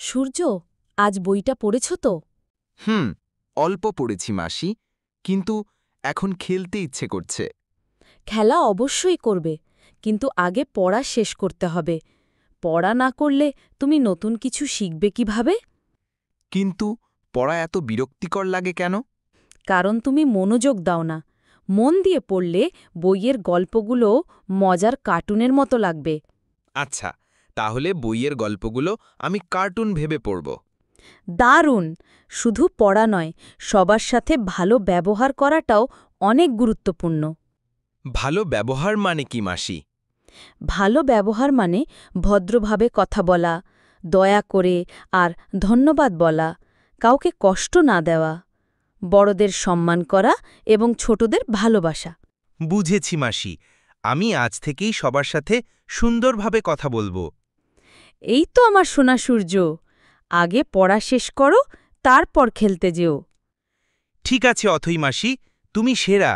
সূর্য, আজ বইটা পড়েছ তো? অল্প পড়েছি মাসি, কিন্তু এখন খেলতে ইচ্ছে করছে। খেলা অবশ্যই করবে, কিন্তু আগে পড়া শেষ করতে হবে। পড়া না করলে তুমি নতুন কিছু শিখবে কিভাবে? কিন্তু পড়া এত বিরক্তিকর লাগে কেন? কারণ তুমি মনোযোগ দাও না। মন দিয়ে পড়লে বইয়ের গল্পগুলো মজার কার্টুনের মতো লাগবে। আচ্ছা, তাহলে বইয়ের গল্পগুলো আমি কার্টুন ভেবে পড়ব। দারুণ! শুধু পড়া নয়, সবার সাথে ভালো ব্যবহার করাটাও অনেক গুরুত্বপূর্ণ। ভালো ব্যবহার মানে কি মাসি? ভালো ব্যবহার মানে ভদ্রভাবে কথা বলা, দয়া করে আর ধন্যবাদ বলা, কাউকে কষ্ট না দেওয়া, বড়দের সম্মান করা এবং ছোটদের ভালোবাসা। বুঝেছি মাসি, আমি আজ থেকেই সবার সাথে সুন্দরভাবে কথা বলবো। এই তো আমার সোনা সূর্য। আগে পড়া শেষ করো, তারপর খেলতে যেও। ঠিক আছে অথই মাসি, তুমি সেরা।